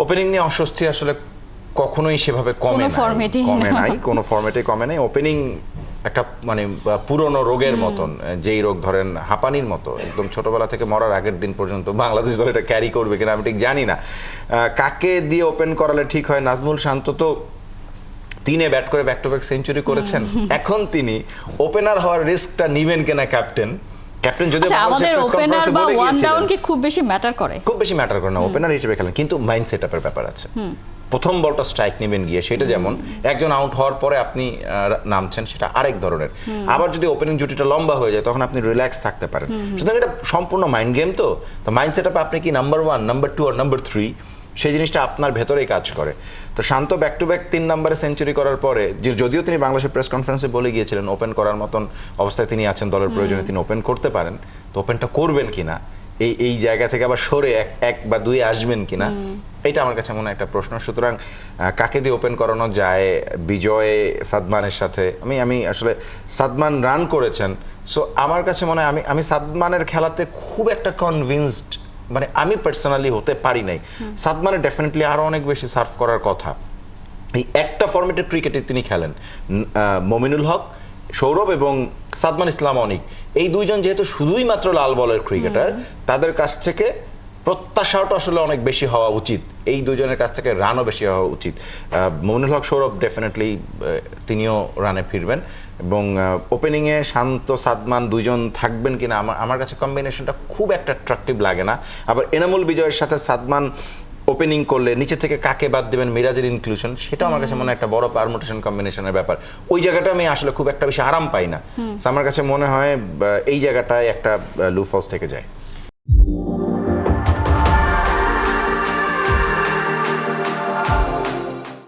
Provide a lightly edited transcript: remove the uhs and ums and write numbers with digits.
Opening নিয়ে অস্বস্তি আসলে কখনোই সেভাবে কমে নাই, কোনো ফরম্যাটে কমে নাই। ওপেনিং একটা মানে পুরনো রোগের মতন, যেই রোগ ধরেন হাঁপানির মতো, একদম ছোটবেলা থেকে মরার আগের দিন পর্যন্ত বাংলাদেশ দল এটা ক্যারি করবে কিনা আমি ঠিক জানি না। কাকে দিয়ে ওপেন করালে ঠিক হয়? নাজমুল শান্ত তো 3-এ ব্যাট করে ব্যাক টু ব্যাক সেঞ্চুরি করেছেন, এখন তিনি ওপেনার হওয়ার রিস্কটা নিবেন কিনা ক্যাপ্টেন যদি আমাদের ওপেনার বা ওয়ান ডাউন কি খুব বেশি ম্যাটার করে? খুব বেশি ম্যাটার করে না, ওপেনার হিসেবে খেলেন, কিন্তু মাইন্ড সেটআপের ব্যাপার আছে। প্রথম বলটা স্ট্রাইক নেবেন গিয়ে, সেটা যেমন একজন আউট হওয়ার পরে আপনি নামছেন, সেটা আরেক ধরনের। আবার যদি ওপেনিং জুটিটা লম্বা হয়ে যায় তখন আপনি রিল্যাক্স থাকতে পারেন। সুতরাং এটা সম্পূর্ণ মাইন্ড গেম। তো মাইন্ড সেটআপে আপনি কি নাম্বার 1, নাম্বার 2 আর নাম্বার 3, সেই জিনিসটা আপনার ভেতরেই কাজ করে। তো শান্ত ব্যাক টু ব্যাক 3 নম্বরে সেঞ্চুরি করার পরে, যদিও তিনি বাংলাদেশের প্রেস কনফারেন্সে বলে গিয়েছিলেন ওপেন করার মতন অবস্থায় তিনি আছেন, দলের প্রয়োজনে তিনি ওপেন করতে পারেন, তো ওপেনটা করবেন কিনা, এই জায়গা থেকে আবার সরে 1 বা 2 আসবেন কিনা, এটা আমার কাছে মনে হয় একটা প্রশ্ন। সুতরাং কাকে দিয়ে ওপেন করানো যায়? বিজয় সাদমানের সাথে আমি আসলে সাদমান রান করেছেন, সো আমার কাছে মনে হয় আমি সাদমানের খেলাতে খুব একটা কনভিন্সড মানে আমি পার্সোনালি হতে পারি নাই। সাদমানের ডেফিনেটলি আরো অনেক বেশি সার্ভ করার কথা। এই একটা ফরম্যাটের ক্রিকেটে তিনি খেলেন, মমিনুল হক, সৌরভ এবং সাদমান ইসলাম অনিক, এই দুইজন যেহেতু শুধুই মাত্র লাল বলের ক্রিকেটার, তাদের কাছ থেকে প্রত্যাশাটা আসলে অনেক বেশি হওয়া উচিত, এই দুজনের কাছ থেকে রানও বেশি হওয়া উচিত। মমিনুল হক, সৌরভ ডেফিনেটলি তিনিও রানে ফিরবেন, এবং ওপেনিংয়ে শান্ত সাদমান দুইজন থাকবেন কিনা আমার কাছে কম্বিনেশনটা খুব একটা অ্যাট্রাকটিভ লাগে না। আবার এনামুল বিজয়ের সাথে সাদমান ওপেনিং করলে নিচে থেকে কাকে বাদ দেবেন, মিরাজের ইনক্লুশন, সেটা আমার কাছে মনে হয় একটা বড় পারমুটেশন কম্বিনেশনের ব্যাপার। ওই জায়গাটা আমি আসলে খুব একটা বেশি আরাম পাই না। আমার কাছে মনে হয় এই জায়গাটায় একটা লুফলস থেকে যায়।